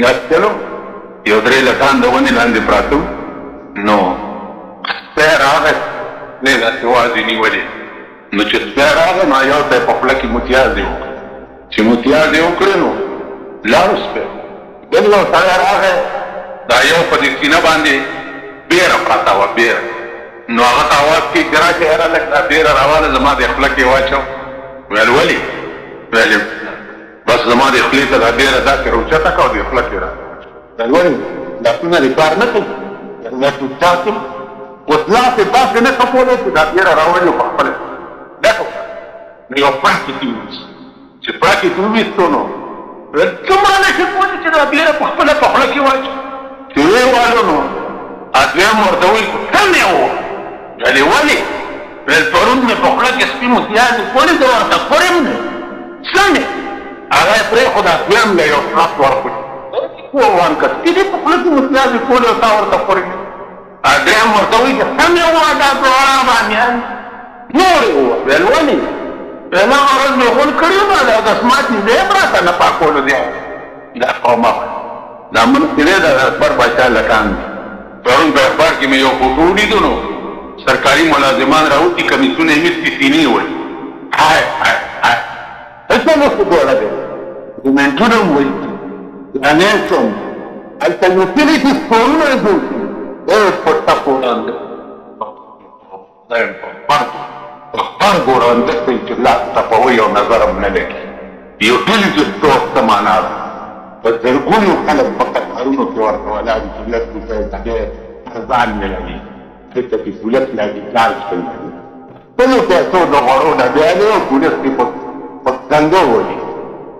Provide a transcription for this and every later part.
چلو یو درې لټان د ونې لاندې پراته نو سپی راغی نه یې داسې وازې نیولې نو چې سپی راغی نو یو ته یې په خوله کې متیازې وکړې چې متیازې وکړې نو لاړو سپی بل یو سړی راغی دا یو په دې سینه باندې بیره پرته وه بیره نو هغه ته اواز کړي چې راشئ یاره لږ دا بیره راواله زما دې خوله کې واچو ویل ولې ویل بس زما دې خولې ته دا بیره داسې راوچته کړه او دې خوله کې را ویل ولې لاسونه دې کار نه کوي دا ټوټا کوم اوس لاس یې داسې نه ښه کولی چې دا بیره راولي په خپله ډکه نو یو پړکې کې وویست چې پړکې کې وویستو نو ویل څومره نه شي کولی چې دا بیره په خپله په خوله کې واچي چې ویې والو نو ادویم ورته وایي څنګه یې ووه ویلې ولې ویل پرون مې په خوله کې سپي متیازې کولې زه ورته خورم نه څنګه هغه یې پرېښود ادویم له یو ساعت ورکړي ووانکه سپي دې په خوله کې متیازې کولې او تا ورته خورې ادویم ورته وایي چې څنګه یې ووه دا دواړه بامیان نور یې ووه ویل ولې ویل هغه ورځ مې غول کړي وه دا دسماتې زه یې راته نه پاکولو دی دا قومه دا ملک دی د اکبر باچا لټان دی پرون په اخبار کې مې یو فوټو ولیدو نو سرکاري ملازمان راوتي کمیسونه یې مستې سینې وایي های های های هلته نو څه ګوره دی سیمنټونه هم وایي ګرانیټ هم هلته یوټیلیټي سټورونه یې جوړ کړي ډېر په ټپو وړاندې اخبار ګورانده کوي چې لاس ټپوي او نظر هم نه لګي یوټیلیټي سټور څه معنا ده په زرګونو خلک په قطارونو کې ورته ولاړ دي چې لس روپۍ ته ډېر ارزان نه لګي دلته کې سهولت لګي چارج کوي ټولو پیسو د غوړو نه بیا دی او پولیس کې په څنګه وولي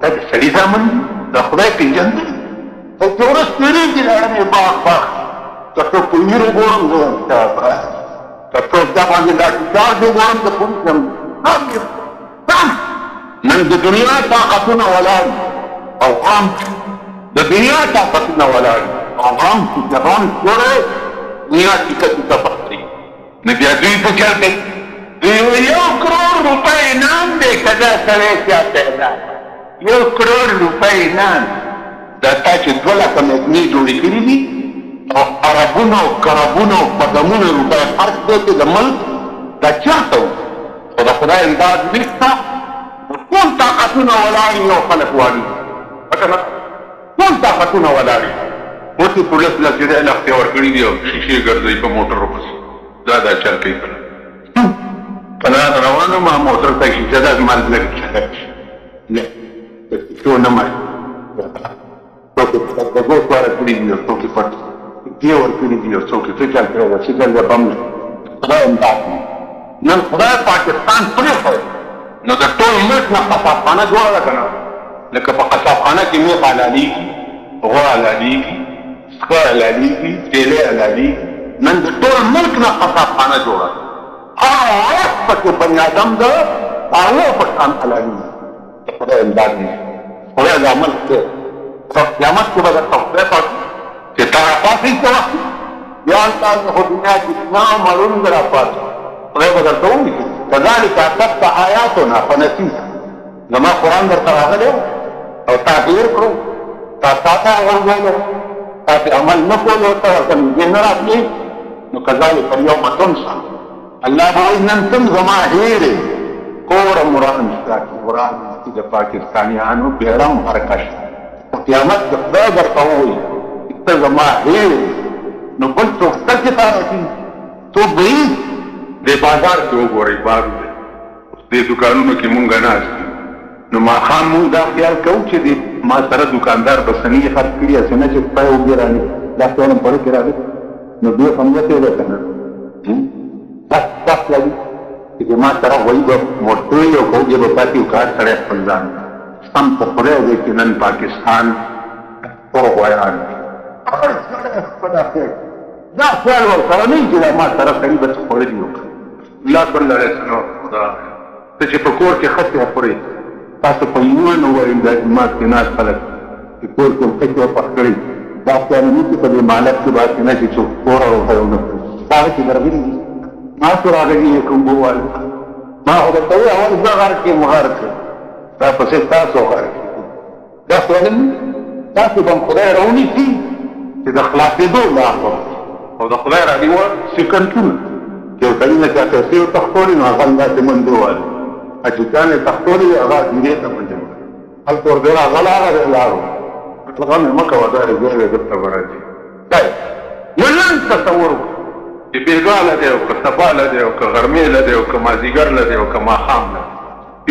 دا د سړي زامن د خدای پېژندل او چې ورځ تېرېږي لاړه مې باغ باغ که څوک په ویرو ګورم زه که څوک دا باندې دا چارج وګورم د پولیس یم نن د دنیا طاقتونه ولاړ او غم د دنیا طاقتونه ولاړ او غم چې جهان جوړی دنیا ټیکه ټیکه پخري نو بیا دوی په چل کوي دوی 1 کروڑ روپۍ انعام دی که دا سړی چاته ده 1 کروڑ روپۍ انعام دا تا چې 2 لکه مجمې جوړې کړي دي او عربونه او کربونه او قدمونه روپۍ خرڅ دی چې د ملک دا چاته و خو د خدای امداد نشته ټول طاقتونه ولاړ یو خلک واړي ټول طاقتونه ولاړ اوس یې پولیس له چې دی له اختیار کړي دي او شیشې ګرځوي په موټرو پسې دا چل کوي که نه په لاره روان وم موټر ته شیشه ده زما لږ کښته شي نه په شیشو نه مړ څوک یې د ګوس واره کړي دي او څوک یې پټ دې ورکړي دي او څوک یې څه چل کړی ده چې ګل یې بم نه خدای امداد نن خدای پاکستان پرېښود نو د ټول ملک نه قصابخانه جوړه ده که نه لکه په قصابخانه کې میخ حلالېږي غوړ حلالېږي څښه حلالېږي تیلی حلالېږي نن د ټول ملک نه قصابخانه جوړه ده هر ورځ پکې بني ادم د هغو په شان حلالېږي د خدای امداد نه خدای دا ملک دی په قیامت کې به درته خدای پاک چې تا راپاڅئ څه وخت یا الله خو دنیا کې اتنا مړون به راپاڅئ خدای به درته ووایي کذلک اتتک آیاتنا فنسیتها زما قرآن درته راغلی او تا هېر کړو تا تاته وغورځولو تاسې عمل نه کولو ته ورته نږدې نه راتلې نو کذلک الیوم تنسا الله به وایي نن تم زما هېرې کور مران شته قرآن چې د پاکستانیانو بیړه مرکه شته په قیامت کې خدای درته ووایي چې ته زما هېرې نو بل څوک شته چې تا رسي څوک به یي دې بازار کې وګورئ باغ دی دې دوکانونو کې مونږ ناست نو ماښام مونږ دا خیال کوو چې د ما سره دوکاندار به سنې خرڅ کړي هسې نه چې سپی اوږې رانې دا ټول پړو کې راغلی نو دوی همداسې دی که نه بس لګي چې ما سره وایي به موټوي او که اوږې به پاتې او که هر سړی خپل ځان سم په خدای دی چې نن پاکستان ټول غویان دی هر سړی خپل خیر دا خیال ورسره نه وي چې دا ما سره سړي به څه خوړلي وکړي الله صلی الله علیه وسلم خدا ته چې په کور کې ښځې خورې تاسو په یوه نه وایي دا جومات کې ناست خلک چې کور کې ښځې وپخ کړي دا خیال نه چې په دې مالک کې باسې نه چې څوک کور او ونه کړي هغه چې درغلي دي ما څو راغلي یې کوم بووال ما خو درته وایي اول زه غر کې یم غر کړ دا پسې تاسو غر کې دا خیال نه تاسو به خدای راونیسي چې د خلاصېدو لار ورکړي او د خدای راډیوه سیکنډونه چې یو سړي نه چا پیسې وتښتولې نو هغه همداسې منډې والي چې چا نه تښتولې هغه ډیرې ته منډې والي هلته ورته هغه لاره دی لارو هغه مې مه کوه دا یې ځای دی دلته به راځي نو لنډ تصور چې بېګاله دی او که سباله دی او که غرمېله دی او که مازدیګرله دی او که ماښام دی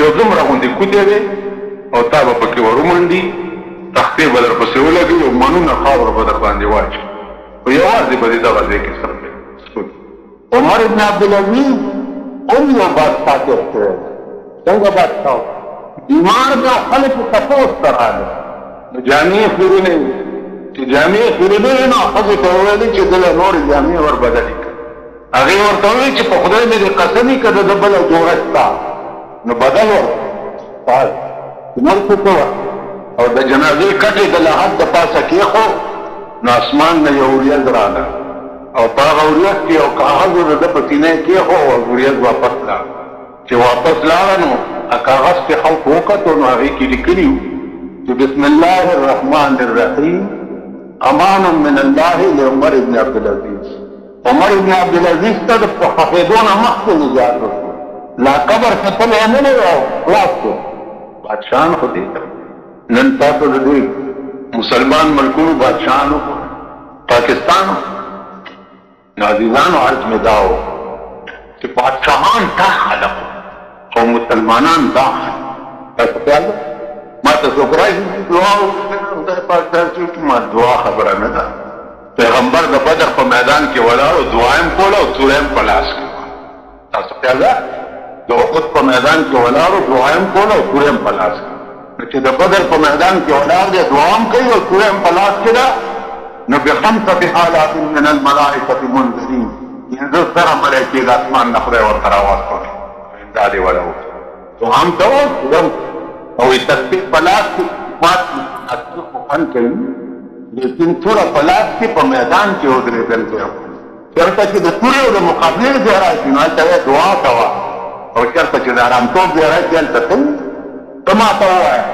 یو دومره غوندې کوتې دی او تا به پکې ور ومنډي تختې به در پسې ولګوي او منونه خاوره به در باندې واچوي خو یوازې به دې دغه ځای کې سر کوي عمر ابن عبدالعزیز هم یو بادشاه تېر کړی دی څنګه بادشاه بیمار دی او خلک یې تپوس ته راغی نو جامې یې خیرونې وي چې جامې یې خیرونې وي نو ښځې ته وویلې چې ده له نورې جامې ور بدلې کړه هغې ورته وویل چې په خدای مې دې قسم وي که د ده بله جوړه شته نو بدل ورکړه عمر څه څه وه او د جنازې کټې د لحد د پاسه کېښو نو اسمان نه یو وریځ راغله او په هغه وریځ کې یو کاغذ د ده په سینه یې کېښو او وریځ واپس لاړه چې واپس لاړه نو کاغذ پې خلق وکتو نو هغې کې لیکلي وو چې بسم الله الرحمن الرحیم امان من الله لعمر ابن عبدالعزیز عمر ابن عبدالعزیز ته د خفېدو نه مخکې نجات ورکړو لا قبر ختلی نه دی او خلاص کړو بادشاهان خو دې نن تاسو د دې مسلمان ملکونو بادشاهانو پاکستان نو عزیزانو عرض مې دا و چې بادشاهان دا خلق او مسلمانان دا تاسو خیال ما ته څوک راشي دعا خدای پاک تاسو کې ما دعا خبره نه ده پیغمبر د بدر په میدان کې ولاړ او دعا یې کوله او توره یې په لاس کې تاسو خیال ده د احد په میدان کې ولاړ او دعا یې کوله او توره یې په لاس کې چې د بدر په میدان کې ولاړ دی دعا هم کوي او توره یې په لاس کې ده نو بخمسة آلاف من الملائکة منذرین پنځه زره ملایکې د اسمان نه خدای ورته راواستولې دا دې ولا وکړه هم ته وکړم او تسبیح په لاس کې مات اصل خوند کوي لیکن توره په لاس کې په میدان کې ودرېدل دی چېرته چې د تورې او د مقابلې ځای راشي نو هلته یې دعا کوه او چېرته چې د ارامتوب ځای راشي هلته ته ته ما ته ووایه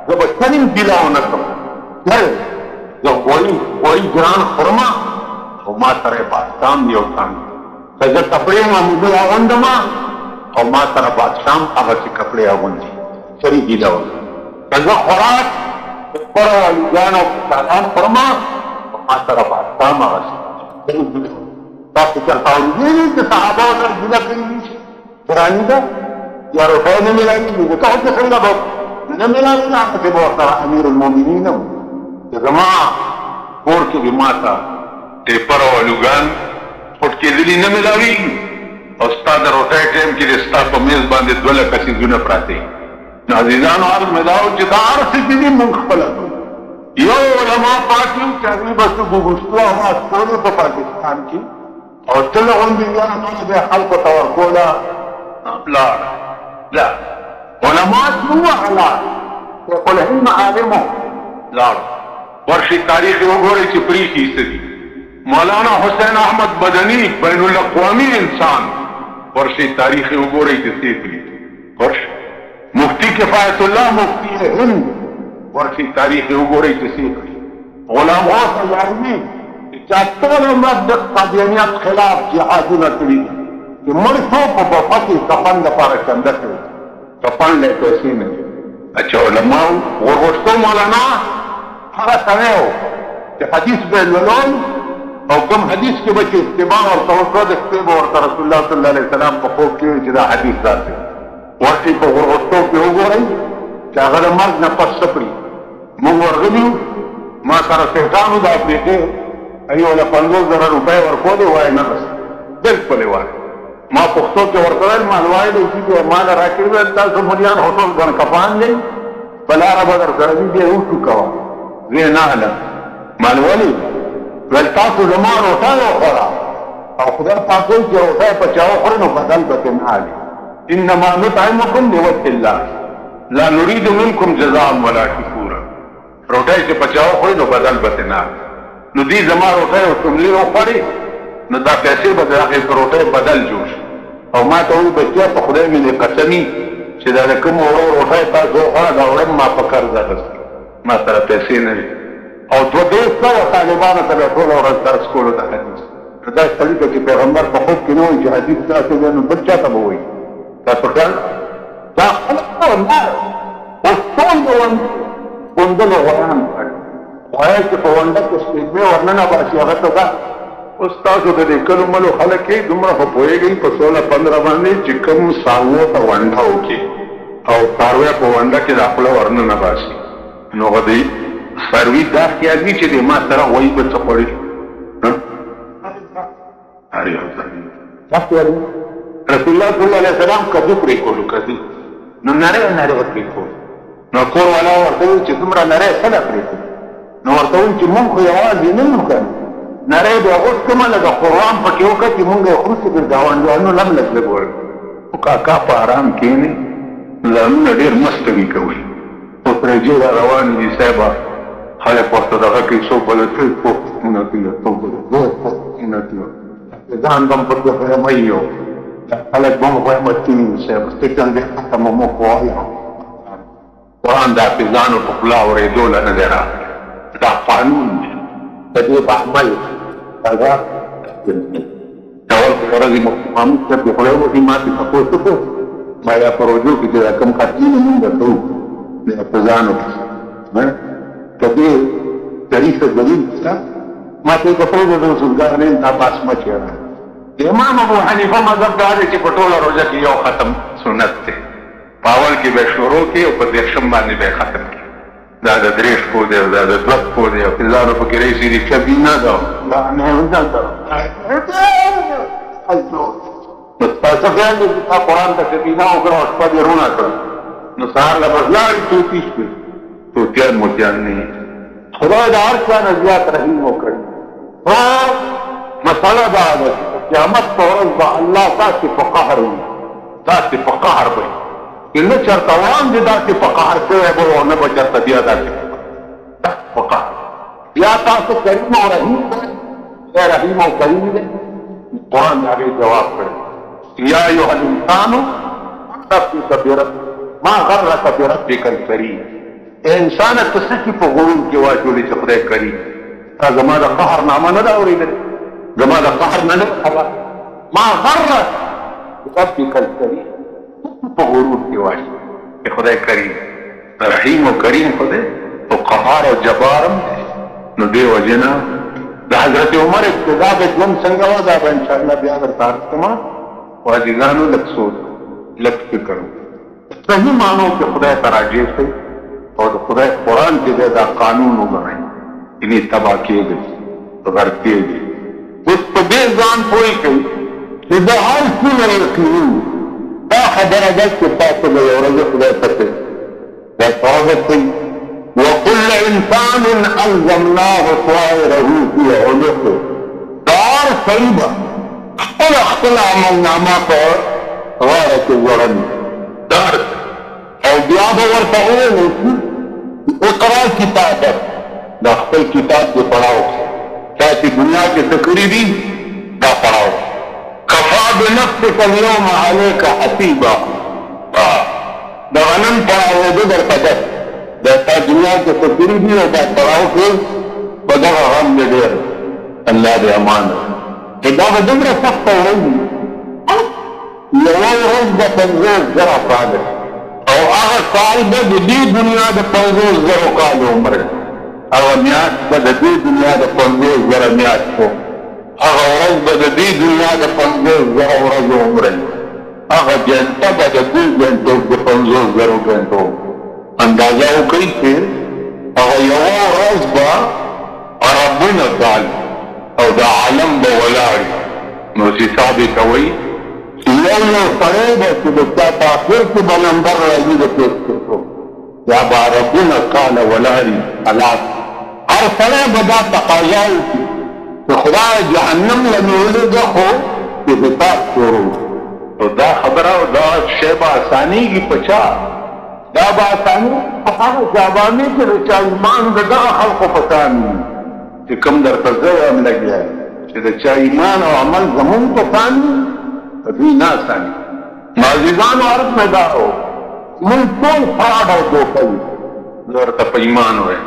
زه به سنیم ګیله ونه کړم زه غوړي ګران خورمه او ما سره یې بادشام دی او تان که زه کپړې معموزه اغوندم او ما سره بادشام هغسې کپړې اغوندي سرې ګیله ونه که زه خوراک خپره والوګان او کسانان خورمه او ما سره بادشام هغسې تاسو چېرته اورېدلي چې صحابه سره ګیله کړي دي قرآني ده یا روپۍ نه میلاوېږي نو که هلته څنګه به نه میلاوېږي هغسې به ورسره امیر المؤمنین هم چې زما کور کې به ما ته ټیپر او الوګان پټ کېدلي نه میلاوېږي او ستا د روټۍ ټایم کې د ستا په میز باندې 2 لکه څیزونه پراته وي نو عزیزانو عرض مې دا و چې دا هر څه چې دي مونږ خپله کړو یو علما پاک یو چې هغوی بس ګوګوشتو اواز کولې په پاکستان کې او تل غوندې یانو بیا خلکو ته ورکوله لاړه لا علما څومره لاړ شیخ الهند عالمو لاړ ورشي تاریخ وګورئ چې پریښي څه دي مولانا حسین احمد مدني بین الاقوامی انسان ورشي تاریخ وګورئ چې څه دي ورشي مفتی کفایت الله مفتی هند ورشي تاریخ وګورئ چې څه دي غلام غوث یارمی چې ټول عمر د قادیانیت خلاف جهادونه کړي چې مړ شو په بفه کې کفن دپاره چنده کوي کفن له پیسې نه اچھا علماو ورغوښتو مولانا هغه سړی و چې حدیث به یې لولل او کوم حدیث کې به چې اتباع ورته وکړه د شپې به ورته رسول الله صلی الله علیه وسلم په خوب کې وي چې دا حدیث داسې ورشئ په ورغوښتو کې وګورئ چې هغه د مرګ نه پس څه کړي موږ ورغلي ما سره سیټانو د افریقې یو له 50,000 روپۍ ورکولې وایي نه رسي بلکل یې وایي ما پښتو کې ورته ویل مالوایي دی چې ما نه راکړي ویل تاسو ملیان خو ټول ګڼکفان دی په لاره به در سره دي بیا یې وشو کوه زه یې نه هلم مال ولې ویل تاسو زما روټۍ وخوره او خدای پاک وایي چې روټۍ په چا وخورې نو بدل به ترې نه هلي انما نطعمکم لوجه الله لا نريد منکم جزاء ولا شکورا روټۍ چې په چا وخورې نو بدل به ترې نه هلي نو دې زما روټۍ او شملې وخوړې نو دا پیسې به د هغې په روټۍ بدل جوړ شي او ما ته وایي بچیا په خدای مې دې قسمي چې دا د کوم وړو روټۍ تاسو وخوړه دا وړم ما په قرض اخیستې ما سره پیسې نه وي دوسته و طالبانو ته به ټوله ورځ درس کولو د حدیث دا سړي ته چې پیغمبر په خوب کې نه وایي چې حدیث داسې دی نو بل چا ته به وایي تاسو خیال دا خلک وندار اوس ټول د غوندلو غویان غوی چې په ونډه کې سپېږمې ورننه باسي هغه ته دا اوس تاسو د دې کلو ملو خلک یې دومره خو پوهېږئ په 16-15 باندې چې کوم څاروو ته ونډه وکړي او څاروی په ونډه کې د خپله ورننه باسي نو هغه دی څاروي دا خیال وي چې د ما سره غوی به څه خوړي رسول الله صلی الله علیه وسلم کدو پرېښودو کدو نو نری نری ورته پرېښودو نو کور والا ورته وویل چې دومره نری څه ده پرېښودو نو ورته وویل چې مونږ خو یوازې نه یو که نری بیا اوس کومه لږه قرآن پکې وکړه چې مونږ یې خورو چې د ګاونډیانو لم لږ لږ ورکړو خو کاکا په ارام کښېنئ ځانونه ډېر مستوي کوئ خو پرېجې را روان دي صاحبه خلک ورته دغه کوي څوک به له تل پوښتنه کوي څوک به له دوی پوښتنه کوي ځان به هم پکې خیمه یو خلک به هم خیمه کېني صاحب فکر دې ختم مو وایي قرآن د حافظانو په خوله اورېدو له نه دی راغلی دا قانون دی د دې په عمل هغه ډول په ورځې محمد صاحب د خدای وکړي ما ته تپوس وکړو ما یا په روژو کې چې دا کوم خطونه مونږ درته وکړو د حافظانو که دې سړي څه دلیل شته ما ته یې په ټوله د رسولګانې دا باس مه چېړه امام ابو حنیفه مذهب دا دی چې په ټوله روژه کې یو ختم سنت دی په اول کې به شروع کړي او په دېرشم باندې به یې ختم کړي دا د درې شپو دی او دا د دوه شپو دی او حافظانو پکې رئیسي دي کبینه ده دا نه ده بس تاسو خیال دی چې تا قرآن ته کبینه وکړه او شپه دې رونه کړه نو سهار له بس لاړې توتي شوې توتیان موتیان نه خدای د هر چا نه زیات رحیم وکړي مسله دا ده قیامت په ورځ به الله تاسې په قهر وي تاسې په قهر به چې نه چېرته وان دې داسې په قهر شوی به او نه به چېرته بیا داسې په قهر یا تاسو کریم او رحیم دی یا رحیم او کریم دی قرآن د هغې جواب کړی یا ایها الانسان ما غرک بربک الکریم انسانه ته څه چې په غرور کې واچولې چې خدای کریم تا زما د قهر نامه نه ده اورېدلې زما د قهر نه ده خبر ما غرک بربک الکریم په غرور کې واچولې چې خدای کریم رحیم او کریم خدای او قهار او جبار هم دی نو دې وجې نه د حضرت عمر ابتدا د ژوند څنګه وه دا به انشاءالله بیا درته عرض کړمه خو عزیزانو لږ سوچ لږ فکر صحیح معنو کې خدای ته راجع شئ او د خدای قرآن کې دی دا قانون وګڼئ یعنې تباه کېږئ غرق کېږئ اوس په دې ځان پوه کړئ چې د هر څه نه یقیني دا خبره ده چې تاسو به یو ورځ خدای ته کوئ دا توبه کوئ وكل انسان الزمناه طائره في عنقه دار صيبه خپل عملنامه په غاړه کې وړم دار او بیا به ورته وویل اقرا کتابک دا خپل کتاب دې پڑھاو چا چې دنیا کې څه کړي دي دا پڑھاو کفا بنفسک اليوم عليك حسيبا دا غنم پڑھاوېده درته ده دا تا دنیا کې څه کړي دي او دا پڑھاو کې په دغه غم دې ډېر الله دې امان دا به دومره سخته ورځ وي یوه ورځ به 50,000 کال او هغه کال به د دې دنیا د 50,000 کال عمر هغه میاشت به د دې دنیا د 50,000 میاشتو هغه ورځ به د دې دنیا د 50,000 ورځو عمر هغه جنته به د دې جنتو د 50,000 جنتو اندازه وکړئ چې هغه یوه ورځ به ربونه کال او د عالم به ولاړ نو حساب یې کوئ یو سړی به چې د چا په اخر کې به نمبر راځي د پیش کړو یا به ربونه کاله ولاړي هلاک هر سړی به دا تقاضا وکړي چې خدای جهنم له مې ولېږه خو چې حساب شروع نو دا خبره او دا شی به اسانېږي په چا دا به اسانېږي په هغه چا باندې چې د چا ایمان د دغه خلقو په شان وي چې کوم درته زه یم لګیا چې د چا ایمان او عمل زمونږ په شان وي دوی نه اساني معززانو عرض مې دا و مونږ ټول فراډ او دوکه وي زه ورته په ایمان وایم